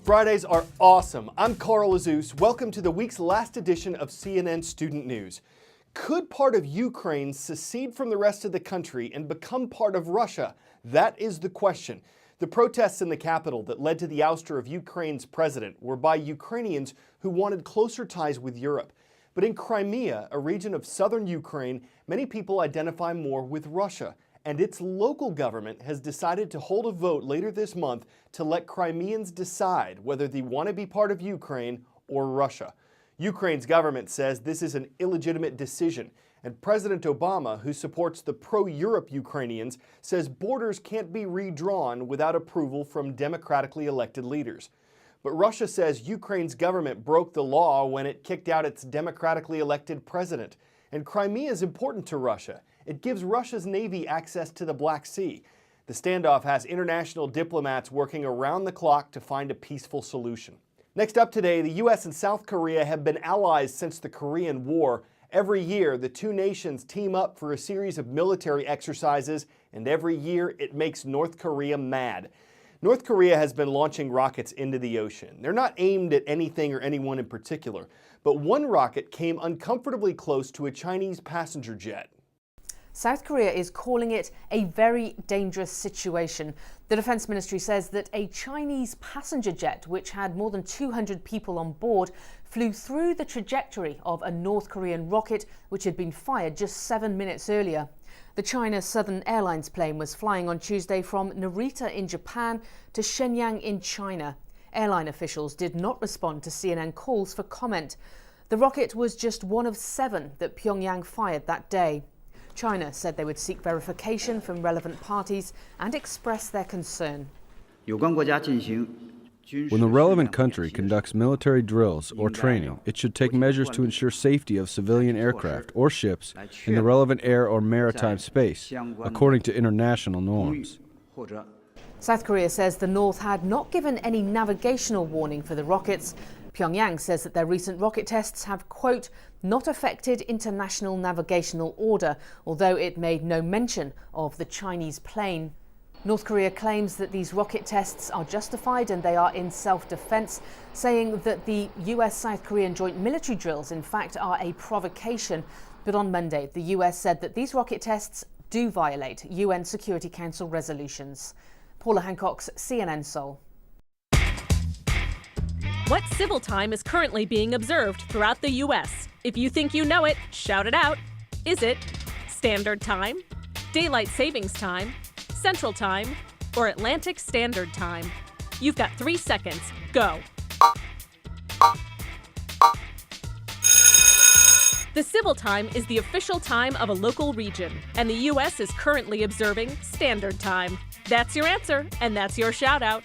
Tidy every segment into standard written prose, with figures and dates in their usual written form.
Fridays are awesome. I'm Carl Azus. Welcome to the week's last edition of CNN Student News. Could part of Ukraine secede from the rest of the country and become part of Russia? That is the question. The protests in the capital that led to the ouster of Ukraine's president were by Ukrainians who wanted closer ties with Europe. But in Crimea, a region of southern Ukraine, many people identify more with Russia. And its local government has decided to hold a vote later this month to let Crimeans decide whether they want to be part of Ukraine or Russia. Ukraine's government says this is an illegitimate decision, and President Obama, who supports the pro-Europe Ukrainians, says borders can't be redrawn without approval from democratically elected leaders. But Russia says Ukraine's government broke the law when it kicked out its democratically elected president. And Crimea is important to Russia. It gives Russia's Navy access to the Black Sea. The standoff has international diplomats working around the clock to find a peaceful solution. Next up today, the U.S. and South Korea have been allies since the Korean War. Every year, the two nations team up for a series of military exercises, and every year it makes North Korea mad. North Korea has been launching rockets into the ocean. They're not aimed at anything or anyone in particular, but one rocket came uncomfortably close to a Chinese passenger jet. South Korea is calling it a very dangerous situation. The Defense Ministry says that a Chinese passenger jet, which had more than 200 people on board, flew through the trajectory of a North Korean rocket which had been fired just 7 minutes earlier. The China Southern Airlines plane was flying on Tuesday from Narita in Japan to Shenyang in China. Airline officials did not respond to CNN calls for comment. The rocket was just one of 7 that Pyongyang fired that day. China said they would seek verification from relevant parties and express their concern. When the relevant country conducts military drills or training, it should take measures to ensure safety of civilian aircraft or ships in the relevant air or maritime space, according to international norms. South Korea says the North had not given any navigational warning for the rockets. Pyongyang says that their recent rocket tests have, quote, not affected international navigational order, although it made no mention of the Chinese plane. North Korea claims that these rocket tests are justified and they are in self-defense, saying that the US-South Korean joint military drills, in fact, are a provocation. But on Monday, the US said that these rocket tests do violate UN Security Council resolutions. Paula Hancock's CNN Seoul. What civil time is currently being observed throughout the U.S.? If you think you know it, shout it out. Is it Standard Time, Daylight Savings Time, Central Time, or Atlantic Standard Time? You've got 3 seconds. Go. The civil time is the official time of a local region, and the U.S. is currently observing Standard Time. That's your answer, and that's your shout out.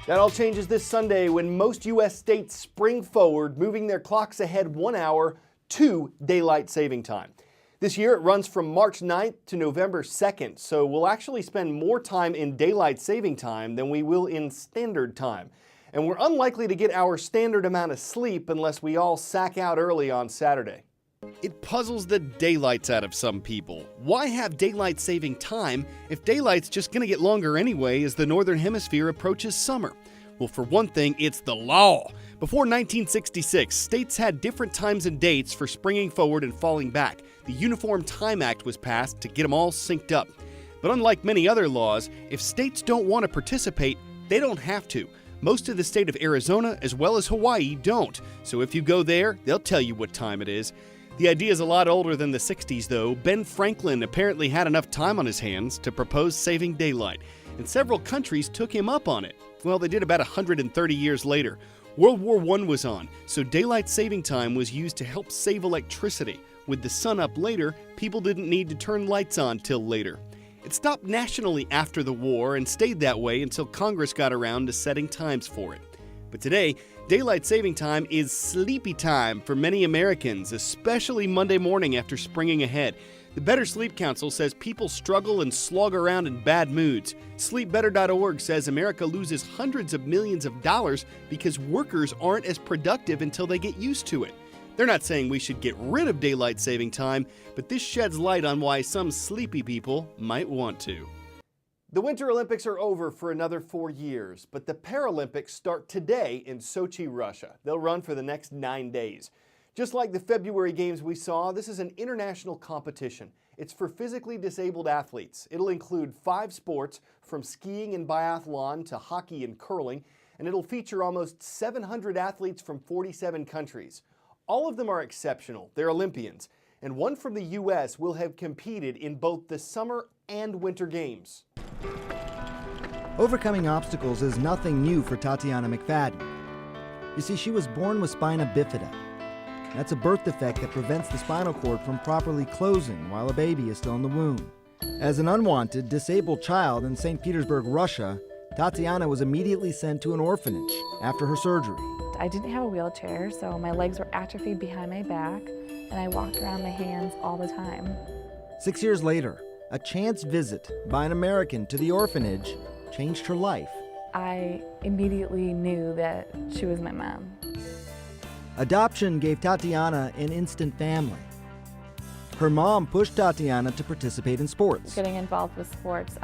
That all changes this Sunday when most U.S. states spring forward, moving their clocks ahead 1 hour to daylight saving time. This year it runs from March 9th to November 2nd, so we'll actually spend more time in daylight saving time than we will in standard time. And we're unlikely to get our standard amount of sleep unless we all sack out early on Saturday. It puzzles the daylights out of some people. Why have daylight saving time if daylight's just going to get longer anyway as the Northern Hemisphere approaches summer? Well, for one thing, it's the law. Before 1966, states had different times and dates for springing forward and falling back. The Uniform Time Act was passed to get them all synced up. But unlike many other laws, if states don't want to participate, they don't have to. Most of the state of Arizona, as well as Hawaii, don't. So if you go there, they'll tell you what time it is. The idea is a lot older than the 60s, though. Ben Franklin apparently had enough time on his hands to propose saving daylight, and several countries took him up on it. Well, they did about 130 years later. World War I was on, so daylight saving time was used to help save electricity. With the sun up later, people didn't need to turn lights on till later. It stopped nationally after the war and stayed that way until Congress got around to setting times for it. But today, daylight saving time is sleepy time for many Americans, especially Monday morning after springing ahead. The Better Sleep Council says people struggle and slog around in bad moods. SleepBetter.org says America loses hundreds of millions of dollars because workers aren't as productive until they get used to it. They're not saying we should get rid of daylight saving time, but this sheds light on why some sleepy people might want to. The Winter Olympics are over for another 4 years, but the Paralympics start today in Sochi, Russia. They'll run for the next 9 days. Just like the February games we saw, this is an international competition. It's for physically disabled athletes. It'll include 5 sports, from skiing and biathlon to hockey and curling, and it'll feature almost 700 athletes from 47 countries. All of them are exceptional. They're Olympians, and one from the U.S. will have competed in both the Summer and Winter Games. Overcoming obstacles is nothing new for Tatiana McFadden. You see, she was born with spina bifida. That's a birth defect that prevents the spinal cord from properly closing while a baby is still in the womb. As an unwanted, disabled child in St. Petersburg, Russia, Tatiana was immediately sent to an orphanage after her surgery. I didn't have a wheelchair, so my legs were atrophied behind my back, and I walked around my hands all the time. 6 years later, a chance visit by an American to the orphanage changed her life. I immediately knew that she was my mom. Adoption gave Tatiana an instant family. Her mom pushed Tatiana to participate in sports. Getting involved with sports,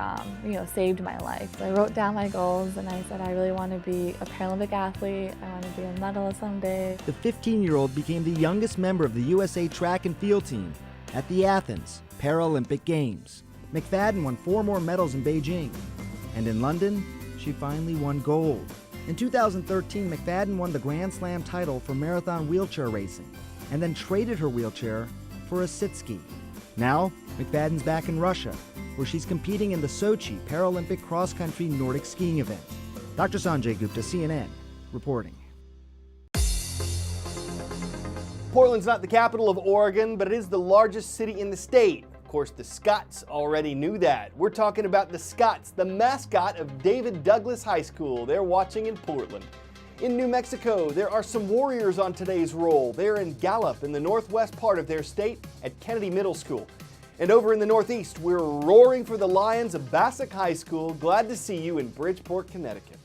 saved my life. So I wrote down my goals and I said I really want to be a Paralympic athlete. I want to be a medalist someday. The 15-year-old became the youngest member of the USA track and field team at the Athens Paralympic Games. McFadden won 4 more medals in Beijing. And in London, she finally won gold. In 2013, McFadden won the Grand Slam title for marathon wheelchair racing and then traded her wheelchair for a sit-ski. Now, McFadden's back in Russia, where she's competing in the Sochi Paralympic cross-country Nordic skiing event. Dr. Sanjay Gupta, CNN, reporting. Portland's not the capital of Oregon, but it is the largest city in the state. Of course, the Scots already knew that. We're talking about the Scots, the mascot of David Douglas High School. They're watching in Portland. In New Mexico, there are some Warriors on today's roll. They're in Gallup in the northwest part of their state at Kennedy Middle School. And over in the Northeast, we're roaring for the Lions of Bassick High School. Glad to see you in Bridgeport, Connecticut.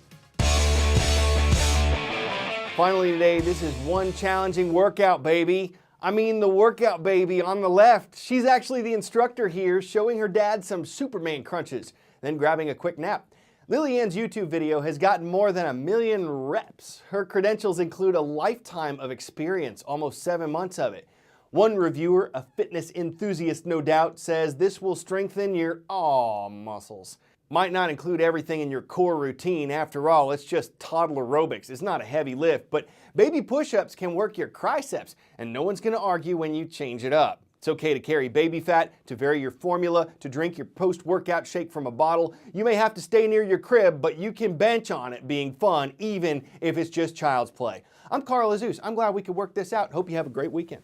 Finally today, this is one challenging workout, baby. I mean the workout baby on the left. She's actually the instructor here, showing her dad some Superman crunches, then grabbing a quick nap. Lily Ann's YouTube video has gotten more than 1 million reps. Her credentials include a lifetime of experience, almost 7 months of it. One reviewer, a fitness enthusiast no doubt, says this will strengthen your muscles. Might not include everything in your core routine. After all, it's just toddler aerobics. It's not a heavy lift, but baby push-ups can work your triceps, and no one's gonna argue when you change it up. It's okay to carry baby fat, to vary your formula, to drink your post-workout shake from a bottle. You may have to stay near your crib, but you can bench on it being fun, even if it's just child's play. I'm Carl Azus. I'm glad we could work this out. Hope you have a great weekend.